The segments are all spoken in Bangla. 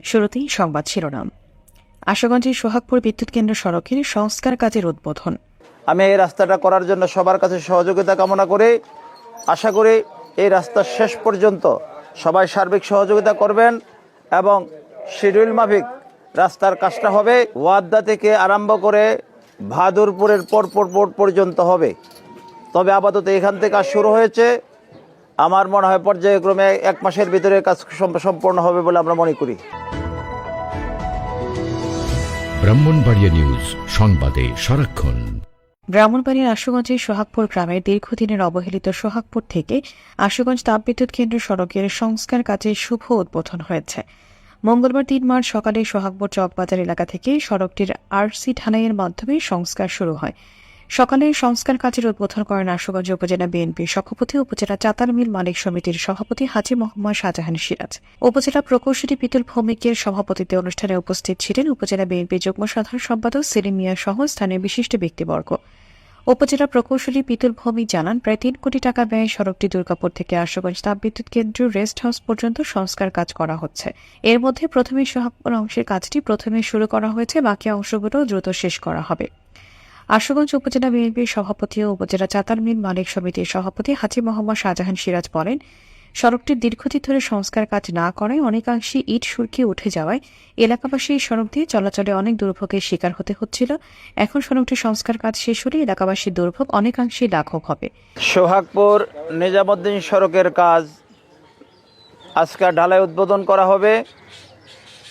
শুরুতেই সংবাদ শিরোনাম। আশুগঞ্জের সোহাগপুর বিদ্যুৎ কেন্দ্র সড়কের সংস্কার কাজের উদ্বোধন। আমি এই রাস্তাটা করার জন্য সবার কাছে সহযোগিতা কামনা করে আশা করি এই রাস্তার শেষ পর্যন্ত সবাই সার্বিক সহযোগিতা করবেন এবং শিডিউল মাফিক রাস্তার কাজটা হবে। ওয়াদ্দা থেকে আরম্ভ করে ভাদুরপুরের পরপর পর্যন্ত হবে। তবে আপাতত এখান থেকে কাজ শুরু হয়েছে। আমার মনে হয় পর্যায়ক্রমে 1 মাসের ভিতরে কাজ সম্পূর্ণ হবে বলে আমরা মনে করি। ব্রাহ্মণবাড়িয়া নিউজ, সংবাদে সারাক্ষণ। ব্রাহ্মণবাড়িয়ার আশুগঞ্জের সোহাগপুর গ্রামের দীর্ঘদিনের অবহেলিত সোহাগপুর থেকে আশুগঞ্জ তাপবিদ্যুৎ কেন্দ্র সড়কের সংস্কার কাজের শুভ উদ্বোধন হয়েছে। মঙ্গলবার 3 মার্চ সকালে সোহাগপুর চকবাজার এলাকা থেকে সড়কটির আরসি ঢালাইয়ের মাধ্যমে সংস্কার শুরু হয়। সকালে সংস্কার কাজের উদ্বোধন করেন আশুগঞ্জ উপজেলা বিএনপির সভাপতি, উপজেলা চাতাল মিল মালিক সমিতির সভাপতি হাজী মোহাম্মদ শাহজাহান সিরাজ। উপজেলা প্রকৌশলী পিতুল ভৌমিকের সভাপতিত্বে অনুষ্ঠানে উপস্থিত ছিলেন উপজেলা বিএনপির যুগ্ম সাধারণ সম্পাদক সেলিম মিয়া সহ স্থানীয় বিশিষ্ট ব্যক্তিবর্গ। উপজেলা প্রকৌশলী পিতুল ভৌমিক জানান, প্রায় 3 কোটি টাকা ব্যয়ে সড়কটি দুর্গাপুর থেকে আশুগঞ্জ তাপবিদ্যুৎ কেন্দ্র রেস্ট হাউস পর্যন্ত সংস্কার কাজ করা হচ্ছে। এর মধ্যে প্রথমে সোহাগপুর অংশের কাজটি শুরু করা হয়েছে, বাকি অংশগুলো দ্রুত শেষ করা হবে। আশুগঞ্জ উপজেলা বিএনপির সভাপতি ও উপজেলা চাতাল মিল মালিক সমিতির সভাপতি হাজী মোহাম্মদ শাহজাহান সিরাজ বলেন, সড়কটির দীর্ঘদিন ধরে সংস্কার কাজ না করায় অনেকাংশে ইট সুরকি উঠে যাওয়ায় এলাকাবাসী এই সড়ক দিয়ে চলাচলে অনেক দুর্ভোগের শিকার হতে হচ্ছিল। এখন সড়কটির সংস্কার কাজ শেষ হলে এলাকাবাসীর দুর্ভোগ অনেকাংশেই লাঘব হবে। সোহাগপুর নিজামুদ্দিন সড়কের কাজ আজকে ঢালাই উদ্বোধন করা হবে।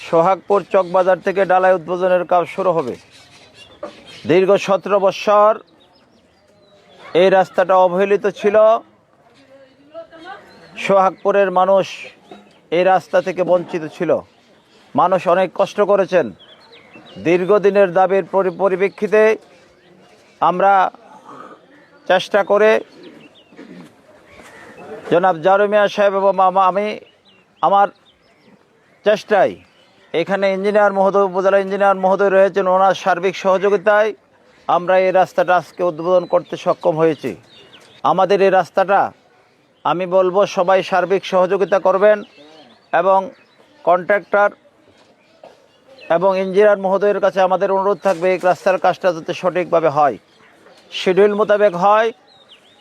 সোহাগপুর চকবাজার থেকে ঢালাই উদ্বোধনের কাজ শুরু হবে। দীর্ঘ 17 বছর এই রাস্তাটা অবহেলিত ছিল। সোহাগপুরের মানুষ এই রাস্তা থেকে বঞ্চিত ছিল। মানুষ অনেক কষ্ট করেছেন। দীর্ঘদিনের দাবির পরিপ্রেক্ষিতে আমরা চেষ্টা করে জনাব জারুমিয়া সাহেব এবং আমি আমার চেষ্টায় এখানে ইঞ্জিনিয়ার মহোদয়, উপজেলা ইঞ্জিনিয়ার মহোদয় রয়েছেন, ওনার সার্বিক সহযোগিতায় আমরা এই রাস্তাটা আজকে উদ্বোধন করতে সক্ষম হয়েছি। আমাদের এই রাস্তাটা আমি বলবো সবাই সার্বিক সহযোগিতা করবেন এবং কন্ট্রাক্টর এবং ইঞ্জিনিয়ার মহোদয়ের কাছে আমাদের অনুরোধ থাকবে এই রাস্তার কাজটা যাতে সঠিকভাবে হয়, শিডিউল মোতাবেক হয়।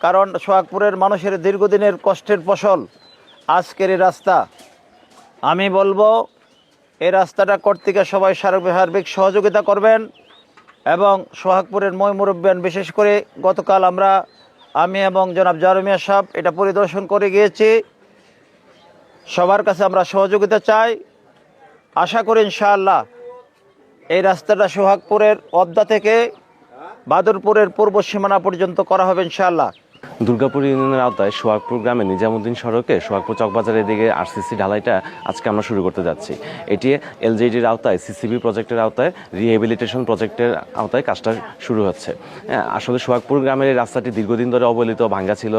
কারণ সোহাগপুরের মানুষের দীর্ঘদিনের কষ্টের ফসল আজকের এই রাস্তা। আমি বলবো এই রাস্তাটা করতে সবাই সার্বিক সহযোগিতা করবেন এবং সোহাগপুরের মুরব্বিয়ান, বিশেষ করে গতকাল আমি এবং জনাব জারুমিয়া সাহেব এটা পরিদর্শন করে গিয়েছি। সবার কাছে আমরা সহযোগিতা চাই। আশা করি ইনশাআল্লাহ এই রাস্তাটা সোহাগপুরের ওয়াদ্দা থেকে বাদুরপুরের পূর্ব সীমানা পর্যন্ত করা হবে ইনশাআল্লাহ। দুর্গাপুর ইউনিয়নের আওতায় সোহাগপুর গ্রামে নিজামুদ্দিন সড়কে সোহাগপুর চকবাজারের দিকে আরসিসি ঢালাইটা আজকে আমরা শুরু করতে যাচ্ছি। এটি এলজেডির আওতায়, সিসিবি প্রজেক্টের আওতায়, রিহেবিলিটেশন প্রজেক্টের আওতায় কাজটা শুরু হচ্ছে। আসলে সোহাগপুর গ্রামের এই রাস্তাটি দীর্ঘদিন ধরে অবহেলিত, ভাঙ্গা ছিল,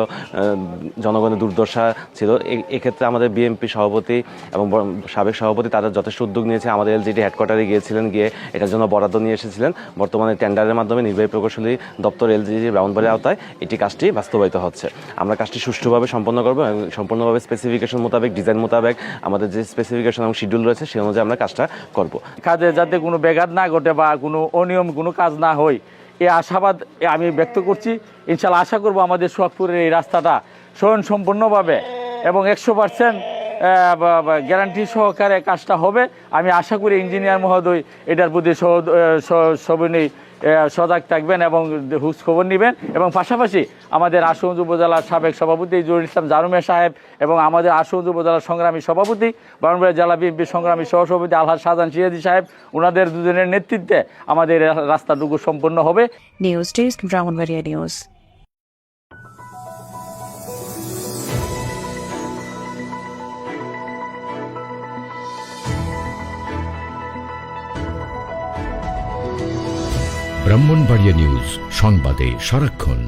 জনগণের দুর্দশা ছিল। এক্ষেত্রে আমাদের বিএনপি সভাপতি এবং সাবেক সভাপতি তারা যথেষ্ট উদ্যোগ নিয়েছে। আমাদের এলজেডি হেডকোয়ার্টারে গিয়েছিলেন, গিয়ে এটার জন্য বরাদ্দ নিয়ে এসেছিলেন। বর্তমানে টেন্ডারের মাধ্যমে নির্বাহী প্রকৌশলী দপ্তর এলজেডি ব্রাহ্মণবাড়িয়ার আওতায় এটি কাজটি বাস্তবায়িত হচ্ছে। আমরা কাজটি সুষ্ঠুভাবে সম্পন্ন করবো এবং সম্পূর্ণভাবে স্পেসিফিকেশন মোতাবেক, ডিজাইন মোতাবেক, আমাদের যে স্পেসিফিকেশন এবং শিডিউল রয়েছে সেই অনুযায়ী আমরা কাজটা করব। কাজে যাতে কোনো ব্যাঘাত না ঘটে বা কোনো অনিয়ম কোনো কাজ না হয়, এই আশাবাদ আমি ব্যক্ত করছি। ইনশাল্লাহ আশা করব আমাদের সোহাগপুরের এই রাস্তাটা স্বয়ংসম্পূর্ণভাবে এবং 100% গ্যারান্টি সহকারে কাজটা হবে। আমি আশা করি ইঞ্জিনিয়ার মহোদয় এটার প্রতি সবিনয় সজাগ থাকবেন এবং হুঁশ খবর নেবেন। এবং পাশাপাশি আমাদের আশুগঞ্জ উপজেলার সাবেক সভাপতি জহিরুল ইসলাম জারুমিয়া সাহেব এবং আমাদের আশুগঞ্জ উপজেলার সংগ্রামী সভাপতি, ব্রাহ্মণবাড়িয়া জেলা বিএনপির সংগ্রামী সহসভাপতি আলহাজ শাহজাহান সিরাজি সাহেব, ওনাদের দুজনের নেতৃত্বে আমাদের রাস্তাটুকু সম্পন্ন হবে। News desk, Brahmanbaria news. Brahmanbaria news, সংবাদে সারাক্ষণ।